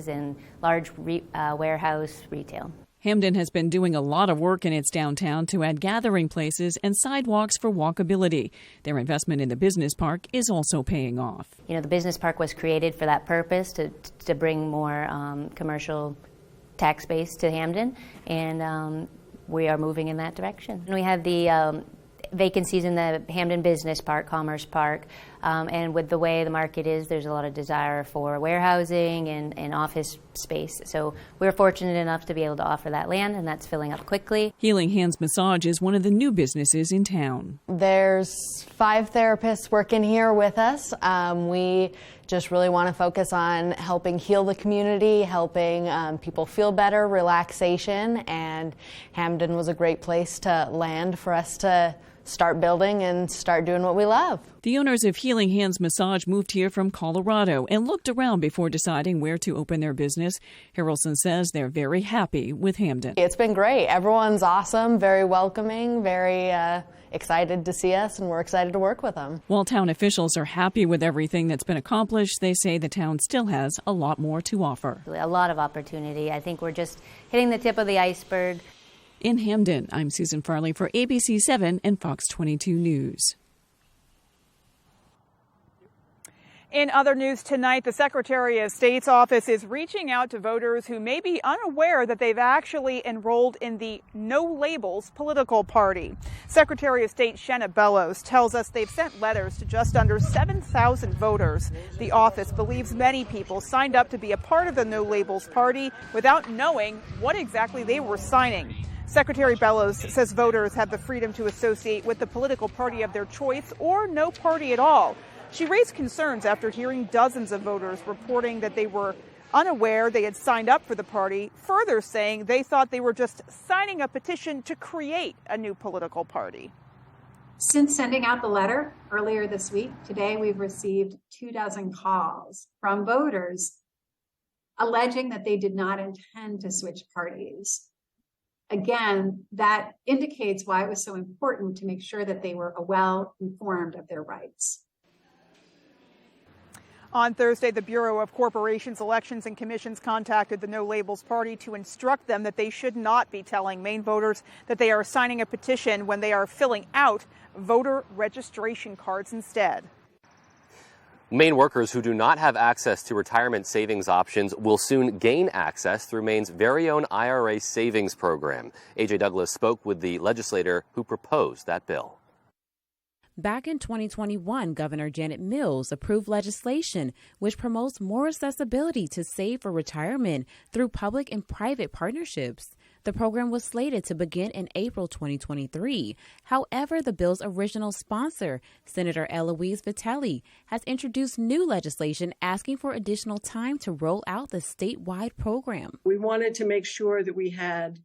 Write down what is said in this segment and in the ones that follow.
and large warehouse retail. Hamden has been doing a lot of work in its downtown to add gathering places and sidewalks for walkability. Their investment in the business park is also paying off. You know, the business park was created for that purpose, to bring more commercial tax base to Hamden, and we are moving in that direction. And we have the vacancies in the Hamden Business Park, Commerce Park, and with the way the market is, there's a lot of desire for warehousing and office space. So we're fortunate enough to be able to offer that land, and that's filling up quickly. Healing Hands Massage is one of the new businesses in town. There's 5 therapists working here with us. We just really want to focus on helping heal the community, helping people feel better, relaxation, and Hamden was a great place to land for us to start building and start doing what we love. The owners of Healing Hands Massage moved here from Colorado and looked around before deciding where to open their business. Harrelson says they're very happy with Hamden. It's been great. Everyone's awesome, very welcoming, very excited to see us, and we're excited to work with them. While town officials are happy with everything that's been accomplished, they say the town still has a lot more to offer. A lot of opportunity. I think we're just hitting the tip of the iceberg. In Hamden, I'm Susan Farley for ABC 7 and Fox 22 News. In other news tonight, the Secretary of State's office is reaching out to voters who may be unaware that they've actually enrolled in the No Labels political party. Secretary of State Shenna Bellows tells us they've sent letters to just under 7,000 voters. The office believes many people signed up to be a part of the No Labels party without knowing what exactly they were signing. Secretary Bellows says voters have the freedom to associate with the political party of their choice or no party at all. She raised concerns after hearing dozens of voters reporting that they were unaware they had signed up for the party, further saying they thought they were just signing a petition to create a new political party. Since sending out the letter earlier this week, today we've received 24 calls from voters alleging that they did not intend to switch parties. Again, that indicates why it was so important to make sure that they were well informed of their rights. On Thursday, the Bureau of Corporations, Elections and Commissions contacted the No Labels Party to instruct them that they should not be telling Maine voters that they are signing a petition when they are filling out voter registration cards instead. Maine workers who do not have access to retirement savings options will soon gain access through Maine's very own IRA savings program. A.J. Douglas spoke with the legislator who proposed that bill. Back in 2021, Governor Janet Mills approved legislation which promotes more accessibility to save for retirement through public and private partnerships. The program was slated to begin in April 2023. However, the bill's original sponsor, Senator Eloise Vitelli, has introduced new legislation asking for additional time to roll out the statewide program. We wanted to make sure that we had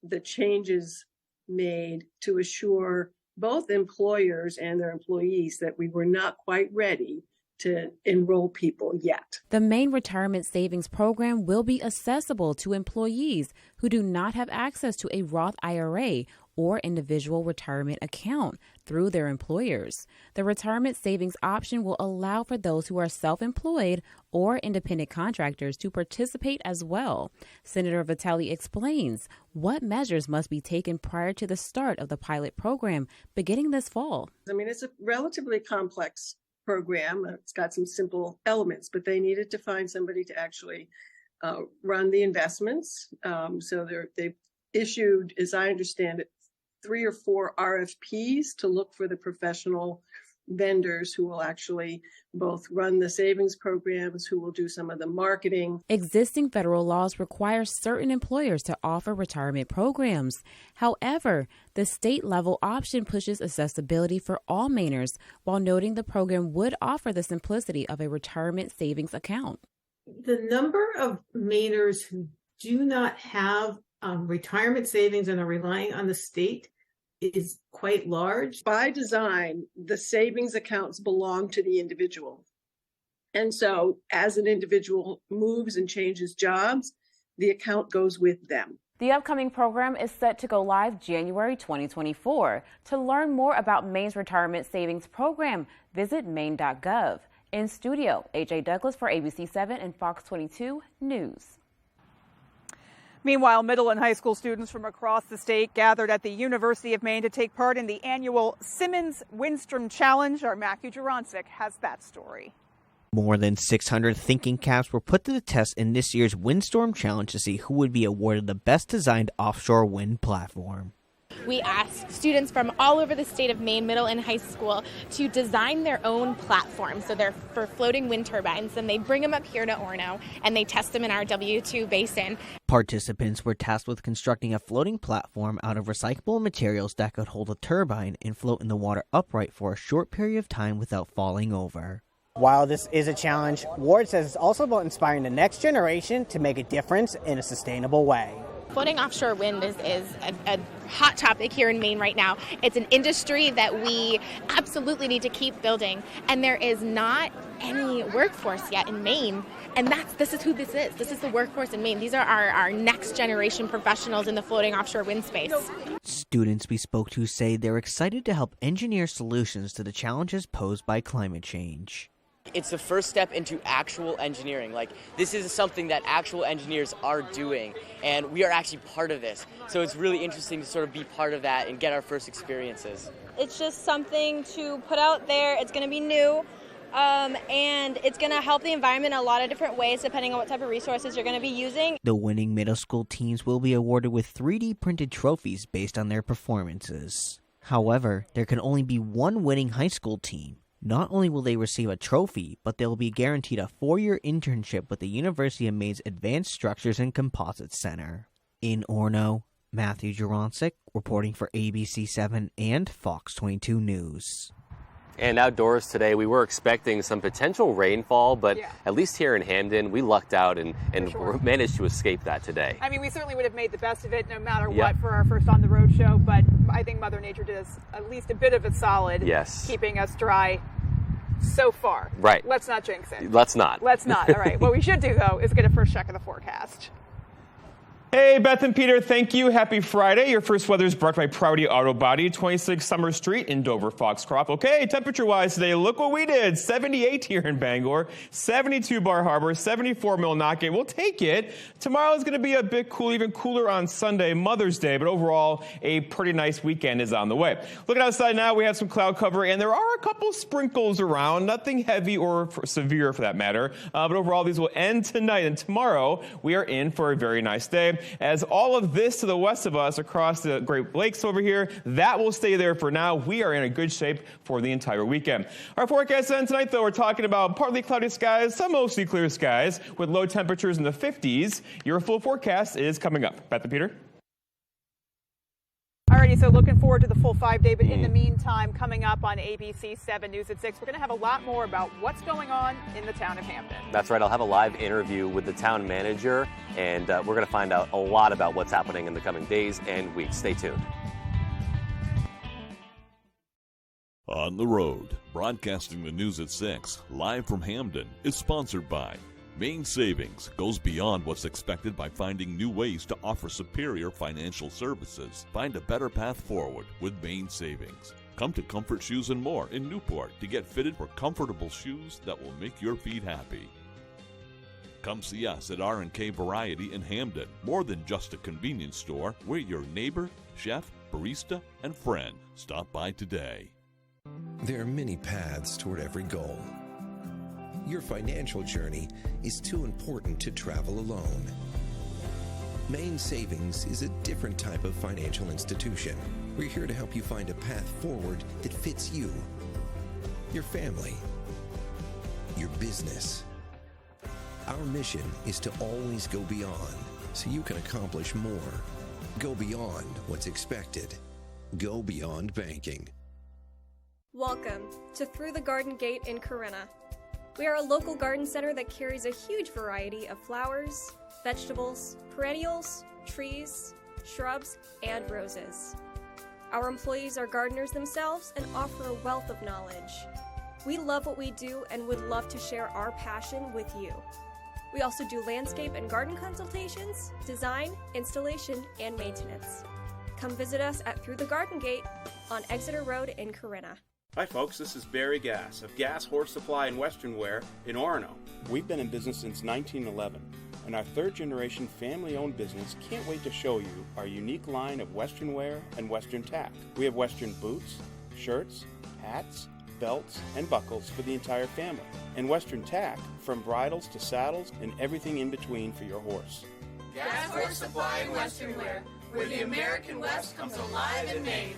the changes made to assure both employers and their employees that we were not quite ready to enroll people yet. The Maine Retirement Savings Program will be accessible to employees who do not have access to a Roth IRA or individual retirement account through their employers. The retirement savings option will allow for those who are self-employed or independent contractors to participate as well. Senator Vitelli explains what measures must be taken prior to the start of the pilot program beginning this fall. I mean, it's a relatively complex program. It's got some simple elements, but they needed to find somebody to actually run the investments. So they've issued, as I understand it, 3 or 4 RFPs to look for the professional vendors who will actually both run the savings programs, who will do some of the marketing. Existing federal laws require certain employers to offer retirement programs. However, the state level option pushes accessibility for all Mainers while noting the program would offer the simplicity of a retirement savings account. The number of Mainers who do not have retirement savings and are relying on the state is quite large. By design, the savings accounts belong to the individual. And so as an individual moves and changes jobs, the account goes with them. The upcoming program is set to go live January 2024. To learn more about Maine's retirement savings program, visit maine.gov. In studio, AJ Douglas for ABC7 and Fox 22 News. Meanwhile, middle and high school students from across the state gathered at the University of Maine to take part in the annual Simmons Windstorm Challenge. Our Matthew Jurancic has that story. More than 600 thinking caps were put to the test in this year's Windstorm Challenge to see who would be awarded the best designed offshore wind platform. We asked students from all over the state of Maine, middle and high school, to design their own platforms. So they're for floating wind turbines, and they bring them up here to Orono, and they test them in our WVII basin. Participants were tasked with constructing a floating platform out of recyclable materials that could hold a turbine and float in the water upright for a short period of time without falling over. While this is a challenge, Ward says it's also about inspiring the next generation to make a difference in a sustainable way. Floating offshore wind is a hot topic here in Maine right now. It's an industry that we absolutely need to keep building, and there is not any workforce yet in Maine. And this is who this is. This is the workforce in Maine. These are our next generation professionals in the floating offshore wind space. Students we spoke to say they're excited to help engineer solutions to the challenges posed by climate change. It's the first step into actual engineering. This is something that actual engineers are doing, and we are actually part of this. So it's really interesting to sort of be part of that and get our first experiences. It's just something to put out there. It's going to be new, and it's going to help the environment in a lot of different ways depending on what type of resources you're going to be using. The winning middle school teams will be awarded with 3D printed trophies based on their performances. However, there can only be one winning high school team. Not only will they receive a trophy, but they will be guaranteed a 4-year internship with the University of Maine's Advanced Structures and Composites Center. In Orono, Matthew Jurancic, reporting for ABC7 and Fox 22 News. And outdoors today, we were expecting some potential rainfall, but at least here in Hamden, we lucked out and managed to escape that today. I mean, we certainly would have made the best of it no matter what for our first On the Road show, but I think Mother Nature did us at least a bit of it solid, keeping us dry so far. Right. Let's not jinx it. Let's not. Let's not. All right. What we should do, though, is get a first check of the forecast. Hey, Beth and Peter, thank you. Happy Friday. Your first weather is brought by Prouty Auto Body, 26 Summer Street in Dover, Foxcroft. Okay, temperature-wise today, look what we did. 78 here in Bangor, 72 Bar Harbor, 74 Millinocket. We'll take it. Tomorrow is going to be a bit cool, even cooler on Sunday, Mother's Day, but overall, a pretty nice weekend is on the way. Looking outside now, we have some cloud cover, and there are a couple sprinkles around, nothing heavy or severe for that matter, but overall, these will end tonight, and tomorrow, we are in for a very nice day. As all of this to the west of us across the Great Lakes over here, that will stay there for now. We are in a good shape for the entire weekend. Our forecast ends tonight, though, we're talking about partly cloudy skies, some mostly clear skies with low temperatures in the 50s. Your full forecast is coming up. Beth and Peter? Alrighty, so looking forward to the full 5-day, but in the meantime, coming up on ABC 7 News at 6, we're going to have a lot more about what's going on in the town of Hamden. That's right. I'll have a live interview with the town manager, and we're going to find out a lot about what's happening in the coming days and weeks. Stay tuned. On the Road, broadcasting the news at 6, live from Hamden, is sponsored by Maine Savings. Goes beyond what's expected by finding new ways to offer superior financial services. Find a better path forward with Maine Savings. Come to Comfort Shoes and More in Newport to get fitted for comfortable shoes that will make your feet happy. Come see us at R&K Variety in Hamden. More than just a convenience store, we're your neighbor, chef, barista, and friend. Stop by today. There are many paths toward every goal. Your financial journey is too important to travel alone. Maine Savings is a different type of financial institution. We're here to help you find a path forward that fits you, your family, your business. Our mission is to always go beyond so you can accomplish more. Go beyond what's expected. Go beyond banking. Welcome to Through the Garden Gate in Corinna. We are a local garden center that carries a huge variety of flowers, vegetables, perennials, trees, shrubs, and roses. Our employees are gardeners themselves and offer a wealth of knowledge. We love what we do and would love to share our passion with you. We also do landscape and garden consultations, design, installation, and maintenance. Come visit us at Through the Garden Gate on Exeter Road in Corinna. Hi folks, this is Barry Gass of Gas Horse Supply and Western Wear in Orono. We've been in business since 1911, and our third-generation family-owned business can't wait to show you our unique line of Western wear and Western tack. We have Western boots, shirts, hats, belts, and buckles for the entire family, and Western tack from bridles to saddles and everything in between for your horse. Gas Horse Supply and Western Wear, where the American West comes alive in Maine.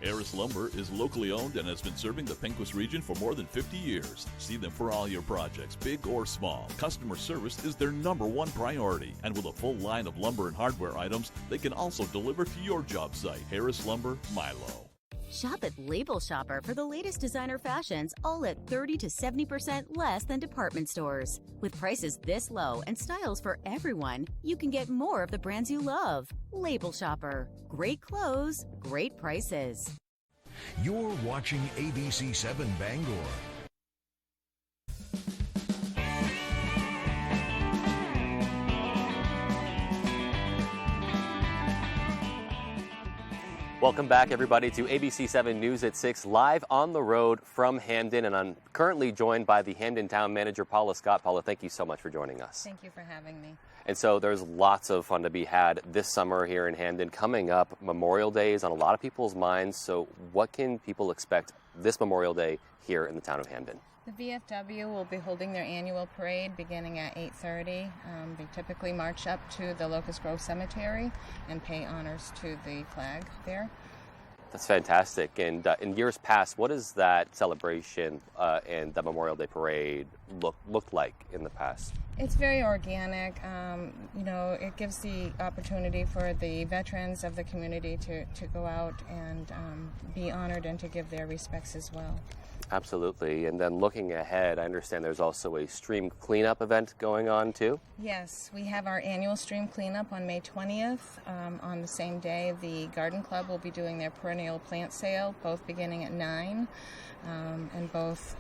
Harris Lumber is locally owned and has been serving the Pequot region for more than 50 years. See them for all your projects, big or small. Customer service is their #1 priority. And with a full line of lumber and hardware items, they can also deliver to your job site. Harris Lumber, Milo. Shop at Label Shopper for the latest designer fashions, all at 30 to 70% less than department stores. With prices this low and styles for everyone, you can get more of the brands you love. Label Shopper. Great clothes, great prices. You're watching ABC7 Bangor. Welcome back, everybody, to ABC7 News at 6, live on the road from Hamden. And I'm currently joined by the Hamden Town Manager, Paula Scott. Paula, thank you so much for joining us. Thank you for having me. And so there's lots of fun to be had this summer here in Hamden. Coming up, Memorial Day is on a lot of people's minds. So what can people expect this Memorial Day here in the town of Hamden? The VFW will be holding their annual parade beginning at 8:30. They typically march up to the Locust Grove Cemetery and pay honors to the flag there. That's fantastic. And in years past, what does that celebration and the Memorial Day parade look like in the past? It's very organic. It gives the opportunity for the veterans of the community to go out and be honored and to give their respects as well. Absolutely. And then looking ahead, I understand there's also a stream cleanup event going on too? Yes, we have our annual stream cleanup on May 20th. On the same day, the Garden Club will be doing their perennial plant sale, both beginning at 9, and both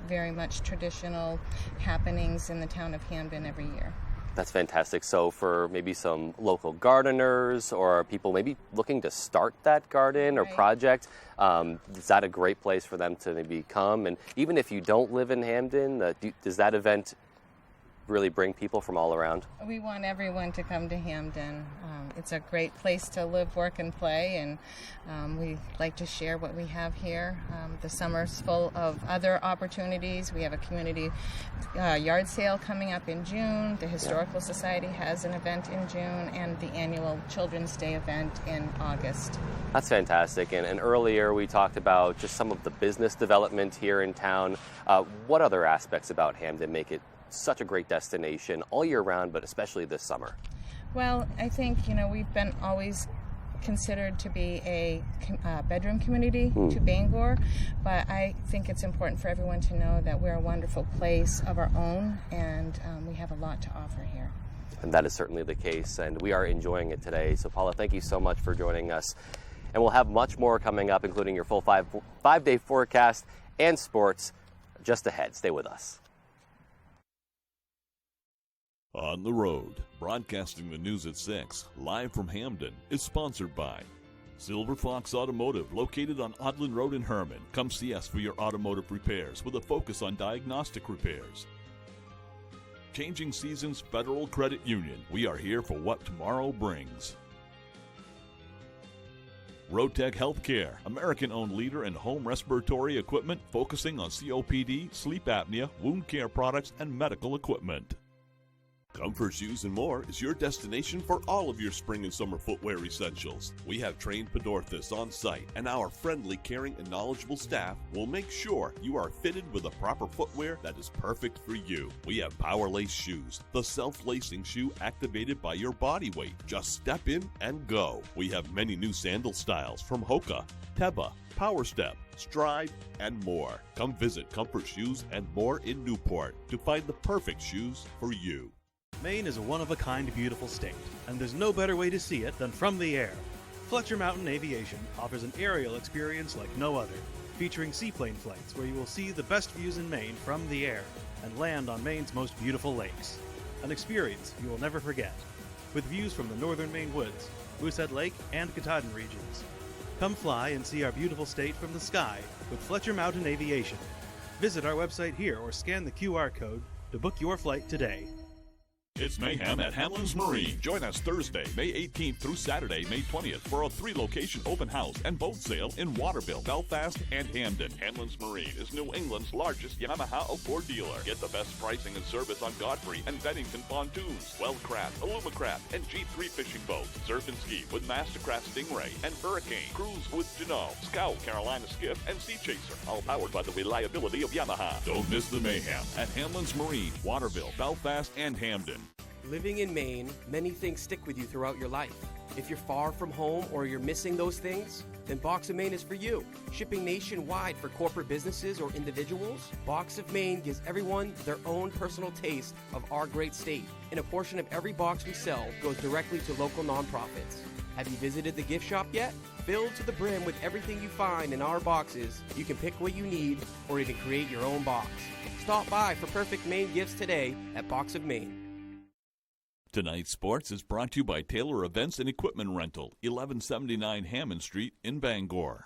very much traditional happenings in the town of Hamden every year. That's fantastic. So for maybe some local gardeners or people maybe looking to start that garden or project, is that a great place for them to maybe come? And even if you don't live in Hamden, does that event really bring people from all around? We want everyone to come to Hamden. It's a great place to live, work, and play, and we like to share what we have here. The summer's full of other opportunities. We have a community yard sale coming up in June. The Historical Society has an event in June, and the annual Children's Day event in August. That's fantastic. And earlier we talked about just some of the business development here in town. What other aspects about Hamden make it such a great destination all year round, but especially this summer? Well, I think, we've been always considered to be a bedroom community to Bangor, but I think it's important for everyone to know that we're a wonderful place of our own, and we have a lot to offer here. And that is certainly the case, and we are enjoying it today. So Paula, thank you so much for joining us. And we'll have much more coming up, including your full five-day forecast and sports just ahead. Stay with us. On the Road, broadcasting the news at 6, live from Hamden, is sponsored by Silver Fox Automotive, located on Odland Road in Herman. Come see us for your automotive repairs with a focus on diagnostic repairs. Changing Seasons Federal Credit Union. We are here for what tomorrow brings. Rotech Healthcare, American-owned leader in home respiratory equipment, focusing on COPD, sleep apnea, wound care products, and medical equipment. Comfort Shoes and More is your destination for all of your spring and summer footwear essentials. We have trained podorthists on site, and our friendly, caring, and knowledgeable staff will make sure you are fitted with the proper footwear that is perfect for you. We have Power Lace shoes, the self-lacing shoe activated by your body weight. Just step in and go. We have many new sandal styles from Hoka, Teva, Power Step, Stride, and more. Come visit Comfort Shoes and More in Newport to find the perfect shoes for you. Maine is a one-of-a-kind beautiful state, and there's no better way to see it than from the air. Fletcher Mountain Aviation offers an aerial experience like no other, featuring seaplane flights where you will see the best views in Maine from the air and land on Maine's most beautiful lakes. An experience you will never forget, with views from the northern Maine woods, Moosehead Lake, and Katahdin regions. Come fly and see our beautiful state from the sky with Fletcher Mountain Aviation. Visit our website here or scan the QR code to book your flight today. It's Mayhem at Hamlin's Marine. Join us Thursday, May 18th through Saturday, May 20th for a 3-location open house and boat sale in Waterville, Belfast, and Hamden. Hamlin's Marine is New England's largest Yamaha outboard dealer. Get the best pricing and service on Godfrey and Bennington pontoons, Weldcraft, Alumacraft, and G3 fishing boats. Surf and ski with Mastercraft Stingray and Hurricane. Cruise with Jeanneau, Scout, Carolina Skiff, and Sea Chaser. All powered by the reliability of Yamaha. Don't miss the mayhem at Hamlin's Marine, Waterville, Belfast, and Hamden. Living in Maine, many things stick with you throughout your life. If you're far from home or you're missing those things, then Box of Maine is for you. Shipping nationwide for corporate businesses or individuals, Box of Maine gives everyone their own personal taste of our great state. And a portion of every box we sell goes directly to local nonprofits. Have you visited the gift shop yet? Filled to the brim with everything you find in our boxes, you can pick what you need or even create your own box. Stop by for perfect Maine gifts today at Box of Maine. Tonight's sports is brought to you by Taylor Events and Equipment Rental, 1179 Hammond Street in Bangor.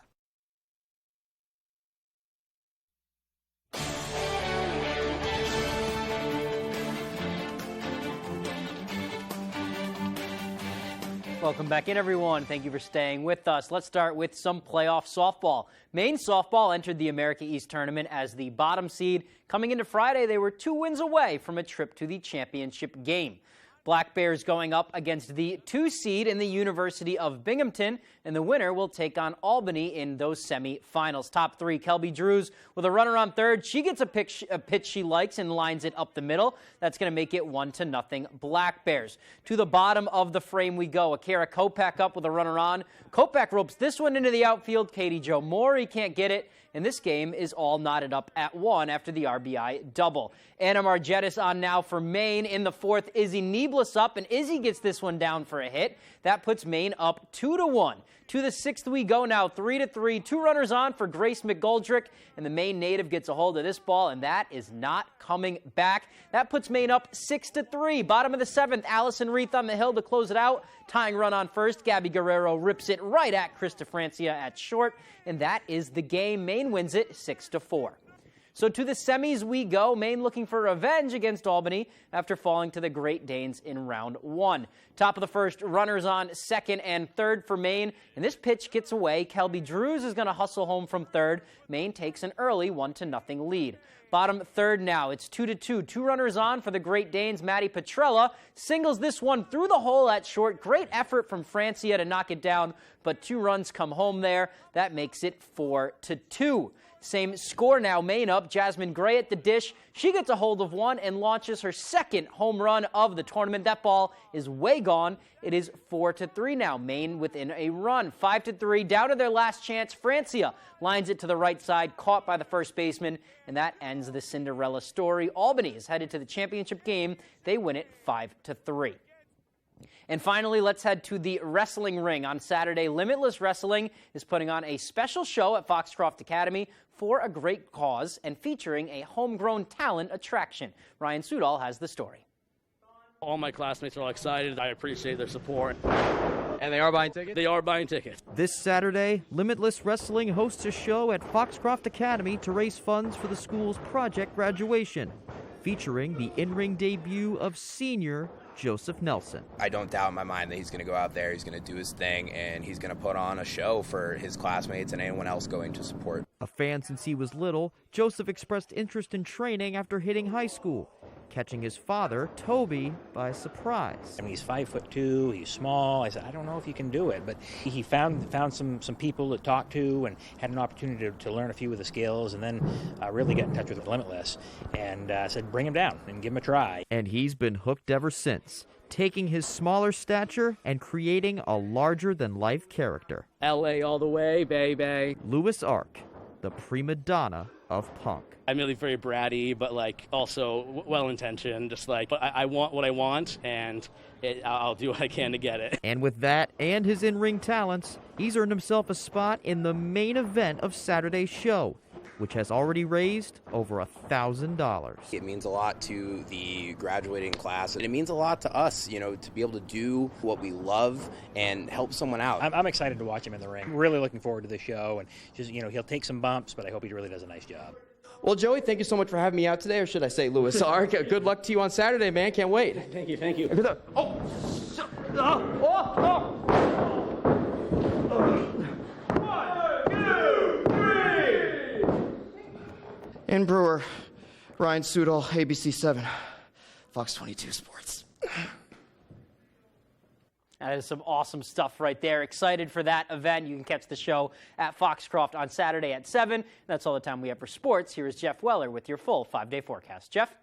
Welcome back in, everyone. Thank you for staying with us. Let's start with some playoff softball. Maine softball entered the America East Tournament as the bottom seed. Coming into Friday, they were 2 wins away from a trip to the championship game. Black Bears going up against the 2 seed in the University of Binghamton, and the winner will take on Albany in those semifinals. Top 3, Kelby Drews with a runner on third. She gets a pitch she likes and lines it up the middle. That's going to make it 1-0 Black Bears. To the bottom of the frame we go. Akira Kopak up with a runner on. Kopak ropes this one into the outfield. Katie Jo Mori can't get it. And this game is all knotted up at 1 after the RBI double. Anna Margettis on now for Maine. In the 4th, Izzy Nieblas up, and Izzy gets this one down for a hit. That puts Maine up 2-1. To the 6th we go now, 3-3. 2 runners on for Grace McGoldrick, and the Maine native gets a hold of this ball, and that is not coming back. That puts Maine up 6-3. Bottom of the 7th, Allison Reith on the hill to close it out. Tying run on first, Gabby Guerrero rips it right at Krista Francia at short, and that is the game. Maine wins it 6-4. So to the semis we go. Maine looking for revenge against Albany after falling to the Great Danes in round 1. Top of the 1st, runners on 2nd and 3rd for Maine, and this pitch gets away. Kelby Drews is going to hustle home from 3rd. Maine takes an early 1-0 lead. Bottom 3rd now, it's 2-2. 2 runners on for the Great Danes. Maddie Petrella singles this one through the hole at short. Great effort from Francia to knock it down, but 2 runs come home there. That makes it 4-2. Same score now, Maine up. Jasmine Gray at the dish. She gets a hold of one and launches her 2nd home run of the tournament. That ball is way gone. It is 4-3 now. Maine within a run. 5-3, down to their last chance. Francia lines it to the right side, caught by the first baseman, and that ends the Cinderella story. Albany is headed to the championship game. They win it 5-3. And finally, let's head to the wrestling ring. On Saturday, Limitless Wrestling is putting on a special show at Foxcroft Academy for a great cause and featuring a homegrown talent attraction. Ryan Sudol has the story. All my classmates are all excited. I appreciate their support. And they are buying tickets? They are buying tickets. This Saturday, Limitless Wrestling hosts a show at Foxcroft Academy to raise funds for the school's project graduation, featuring the in-ring debut of senior Joseph Nelson. I don't doubt in my mind that he's going to go out there, he's going to do his thing, and he's going to put on a show for his classmates and anyone else going to support. A fan since he was little, Joseph expressed interest in training after hitting high school, catching his father, Toby, by surprise. I mean, he's 5'2", he's small. I said, I don't know if you can do it, but he found some people to talk to and had an opportunity to learn a few of the skills, and then really got in touch with Limitless and said, bring him down and give him a try. And he's been hooked ever since, taking his smaller stature and creating a larger-than-life character. LA all the way, baby. Louis Ark, the prima donna of punk. I'm really very bratty, but also well-intentioned. But I want what I want, and I'll do what I can to get it. And with that and his in-ring talents, he's earned himself a spot in the main event of Saturday's show. which has already raised over $1,000. It means a lot to the graduating class, and it means a lot to us, to be able to do what we love and help someone out. I'm excited to watch him in the ring. Really looking forward to the show, and just, he'll take some bumps, but I hope he really does a nice job. Well, Joey, thank you so much for having me out today, or should I say Louis? Good luck to you on Saturday, man. Can't wait. Thank you. In Brewer, Ryan Sudol, ABC 7, Fox 22 Sports. That is some awesome stuff right there. Excited for that event. You can catch the show at Foxcroft on Saturday at 7. That's all the time we have for sports. Here is Jeff Weller with your full 5-day forecast. Jeff?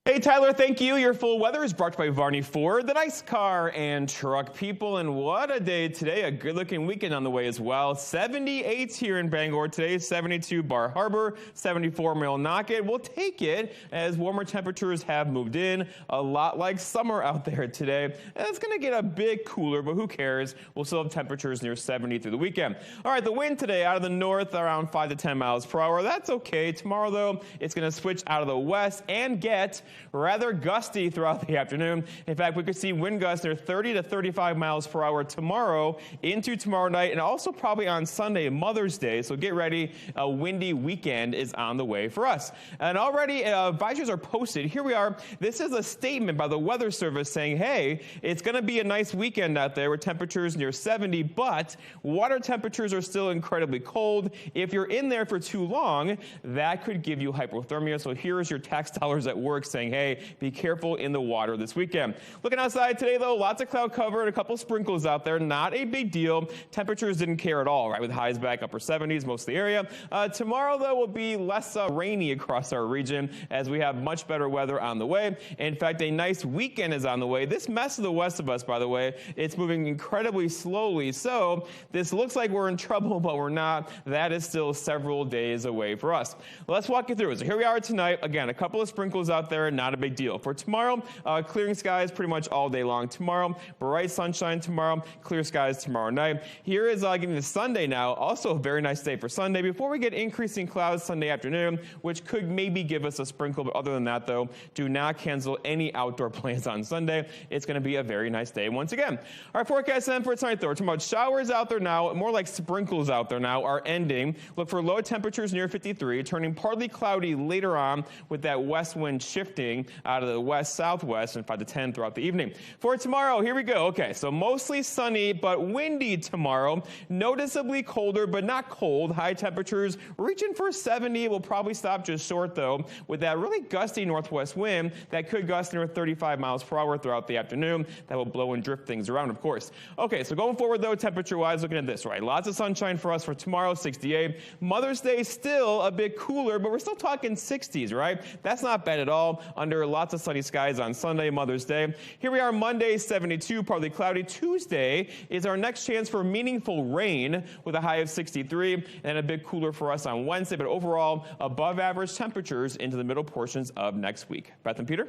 Hey, Tyler, thank you. Your full weather is brought to you by Varney Ford, the nice car and truck people. And what a day today. A good-looking weekend on the way as well. 78 here in Bangor today, 72 Bar Harbor, 74 Millinocket. We'll take it as warmer temperatures have moved in. A lot like summer out there today. And it's going to get a bit cooler, but who cares? We'll still have temperatures near 70 through the weekend. All right, the wind today out of the north around 5 to 10 miles per hour. That's okay. Tomorrow, though, it's going to switch out of the west and get rather gusty throughout the afternoon. In fact, we could see wind gusts near 30 to 35 miles per hour tomorrow into tomorrow night, and also probably on Sunday, Mother's Day. So get ready. A windy weekend is on the way for us. And already advisories are posted. Here we are. This is a statement by the Weather Service saying, hey, it's going to be a nice weekend out there with temperatures near 70, but water temperatures are still incredibly cold. If you're in there for too long, that could give you hypothermia. So here's your tax dollars at work saying, hey, be careful in the water this weekend. Looking outside today, though, lots of cloud cover and a couple sprinkles out there. Not a big deal. Temperatures didn't care at all, right, with highs back upper 70s, most of the area. Tomorrow, though, will be less rainy across our region as we have much better weather on the way. In fact, a nice weekend is on the way. This mess to the west of us, by the way, it's moving incredibly slowly. So this looks like we're in trouble, but we're not. That is still several days away for us. Let's walk you through it. So here we are tonight. Again, a couple of sprinkles out there, not a big deal. For tomorrow, clearing skies pretty much all day long tomorrow. Bright sunshine tomorrow, clear skies tomorrow night. Here is getting to Sunday now. Also a very nice day for Sunday before we get increasing clouds Sunday afternoon, which could maybe give us a sprinkle. But other than that, though, do not cancel any outdoor plans on Sunday. It's going to be a very nice day once again. Our forecast then for tonight, though, we're talking about showers out there now, more like sprinkles out there now, are ending. Look for low temperatures near 53, turning partly cloudy later on with that west wind shifting out of the west-southwest and 5 to 10 throughout the evening. For tomorrow, here we go. Okay, so mostly sunny but windy tomorrow. Noticeably colder but not cold. High temperatures reaching for 70. Will probably stop just short, though, with that really gusty northwest wind that could gust near 35 miles per hour throughout the afternoon. That will blow and drift things around, of course. Okay, so going forward, though, temperature-wise, looking at this, right? Lots of sunshine for us for tomorrow, 68. Mother's Day still a bit cooler, but we're still talking 60s, right? That's not bad at all. Under lots of sunny skies on Sunday, Mother's Day. Here we are Monday, 72, partly cloudy. Tuesday is our next chance for meaningful rain with a high of 63, and a bit cooler for us on Wednesday, but overall above average temperatures into the middle portions of next week. Beth and Peter?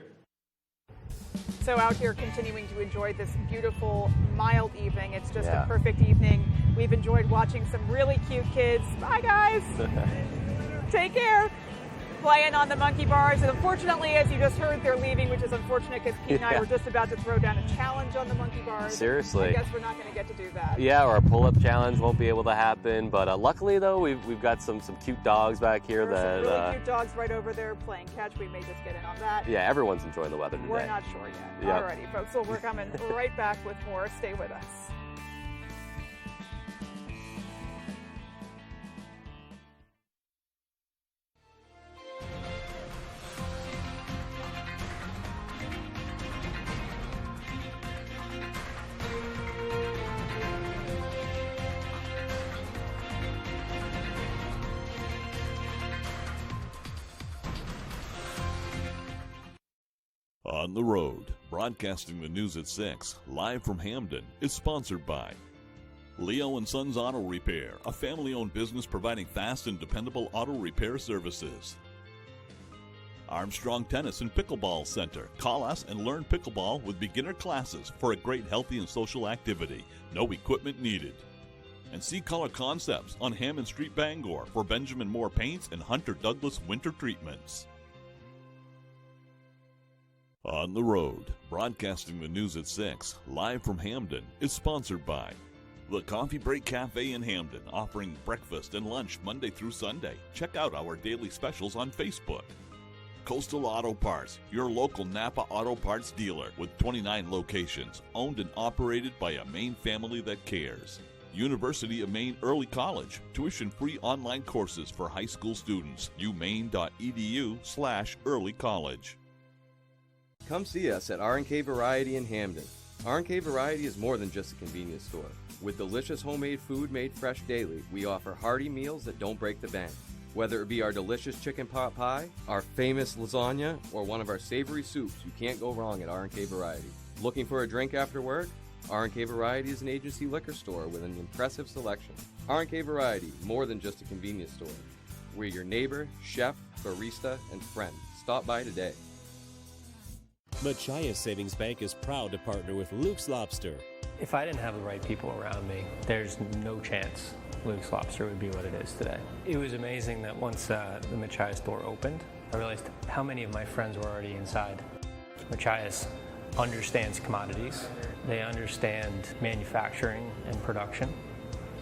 So out here continuing to enjoy this beautiful, mild evening. It's just a perfect evening. We've enjoyed watching some really cute kids. Bye, guys. Take care. Playing on the monkey bars, and unfortunately, as you just heard, they're leaving, which is unfortunate because Pete and I were just about to throw down a challenge on the monkey bars. Seriously. I guess we're not going to get to do that. Yeah, or a pull-up challenge won't be able to happen, but luckily, though, we've got some cute dogs back here. There's some really cute dogs right over there playing catch. We may just get in on that. Yeah, everyone's enjoying the weather today. We're not sure yet. Yep. Alrighty, folks, so we're coming right back with more. Stay with us. On the Road, broadcasting the news at 6, live from Hamden, is sponsored by Leo & Sons Auto Repair, a family-owned business providing fast and dependable auto repair services. Armstrong Tennis and Pickleball Center. Call us and learn pickleball with beginner classes for a great healthy and social activity. No equipment needed. And see Color Concepts on Hammond Street, Bangor for Benjamin Moore Paints and Hunter Douglas Winter Treatments. On the Road, broadcasting the news at 6, live from Hamden, is sponsored by the Coffee Break Cafe in Hamden, offering breakfast and lunch Monday through Sunday. Check out our daily specials on Facebook. Coastal Auto Parts, your local Napa Auto Parts dealer with 29 locations, owned and operated by a Maine family that cares. University of Maine Early College, tuition-free online courses for high school students. umaine.edu/early college. Come see us at R&K Variety in Hamden. R&K Variety is more than just a convenience store. With delicious homemade food made fresh daily, we offer hearty meals that don't break the bank. Whether it be our delicious chicken pot pie, our famous lasagna, or one of our savory soups, you can't go wrong at R&K Variety. Looking for a drink after work? R&K Variety is an agency liquor store with an impressive selection. R&K Variety, more than just a convenience store. We're your neighbor, chef, barista, and friend. Stop by today. Machias Savings Bank is proud to partner with Luke's Lobster. If I didn't have the right people around me, there's no chance Luke's Lobster would be what it is today. It was amazing that once the Machias store opened, I realized how many of my friends were already inside. Machias understands commodities. They understand manufacturing and production.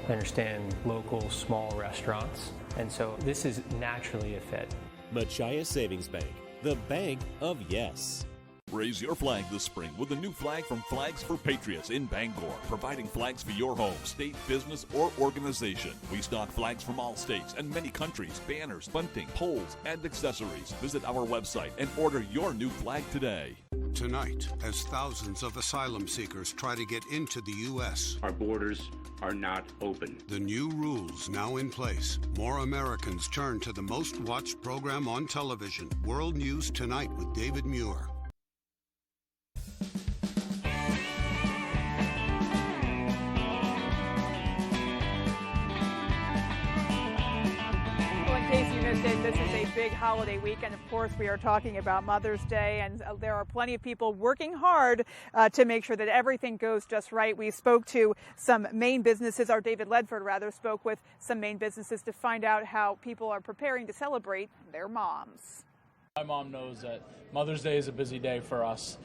They understand local small restaurants. And so this is naturally a fit. Machias Savings Bank, the bank of yes. Raise your flag this spring with a new flag from Flags for Patriots in Bangor, providing flags for your home, state, business, or organization. We stock flags from all states and many countries, banners, bunting, poles, and accessories. Visit our website and order your new flag today. Tonight, as thousands of asylum seekers try to get into the U.S., our borders are not open. The new rules now in place. More Americans turn to the most watched program on television, World News Tonight with David Muir. This is a big holiday weekend. Of course, we are talking about Mother's Day, and there are plenty of people working hard to make sure that everything goes just right. We spoke to some Maine businesses, or David Ledford rather, spoke with some Maine businesses to find out how people are preparing to celebrate their moms. My mom knows that Mother's Day is a busy day for us.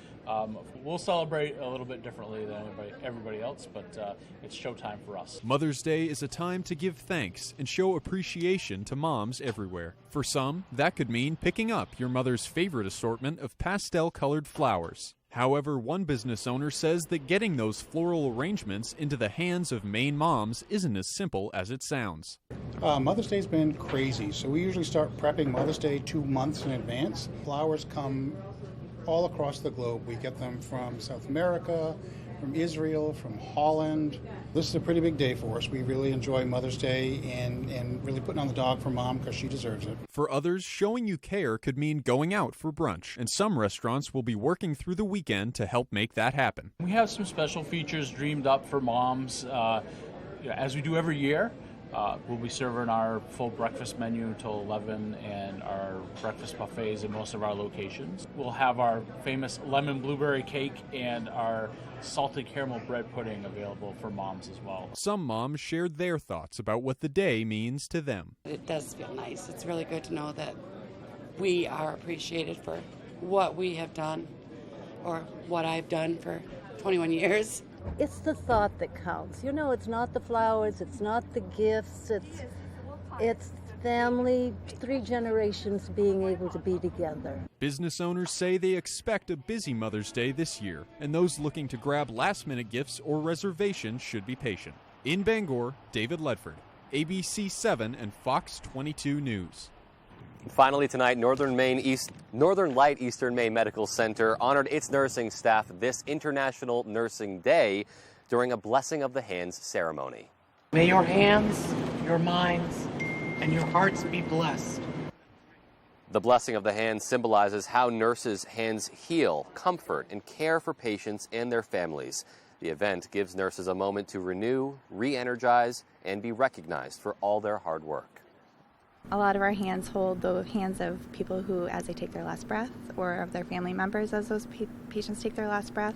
We'll celebrate a little bit differently than everybody else, but it's showtime for us. Mother's Day is a time to give thanks and show appreciation to moms everywhere. For some, that could mean picking up your mother's favorite assortment of pastel-colored flowers. However, one business owner says that getting those floral arrangements into the hands of Maine moms isn't as simple as it sounds. Mother's Day's been crazy, so we usually start prepping Mother's Day 2 months in advance. Flowers come all across the globe. We get them from South America, from Israel, from Holland. This is a pretty big day for us. We really enjoy Mother's Day and really putting on the dog for Mom because she deserves it. For others, showing you care could mean going out for brunch, and some restaurants will be working through the weekend to help make that happen. We have some special features dreamed up for moms, as we do every year. We'll be serving our full breakfast menu until 11 and our breakfast buffets in most of our locations. We'll have our famous lemon blueberry cake and our salted caramel bread pudding available for moms as well. Some moms shared their thoughts about what the day means to them. It does feel nice. It's really good to know that we are appreciated for what we have done or what I've done for 21 years. It's the thought that counts. You know, it's not the flowers, it's not the gifts, it's family, 3 generations being able to be together. Business owners say they expect a busy Mother's Day this year, and those looking to grab last-minute gifts or reservations should be patient. In Bangor, David Ledford, ABC 7 and Fox 22 News. Finally tonight, Northern Light Eastern Maine Medical Center honored its nursing staff this International Nursing Day during a Blessing of the Hands ceremony. May your hands, your minds, and your hearts be blessed. The Blessing of the Hands symbolizes how nurses' hands heal, comfort, and care for patients and their families. The event gives nurses a moment to renew, re-energize, and be recognized for all their hard work. A lot of our hands hold the hands of people who, as they take their last breath, or of their family members as those patients take their last breath.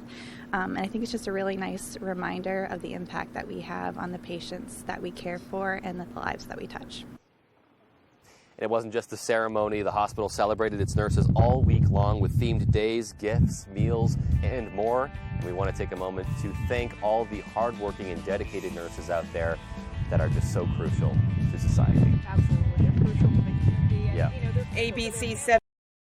And I think it's just a really nice reminder of the impact that we have on the patients that we care for and the lives that we touch. And it wasn't just the ceremony. The hospital celebrated its nurses all week long with themed days, gifts, meals, and more. And we want to take a moment to thank all the hardworking and dedicated nurses out there that are just so crucial to society. Absolutely, they're crucial to the community. And, Yeah. ABC 7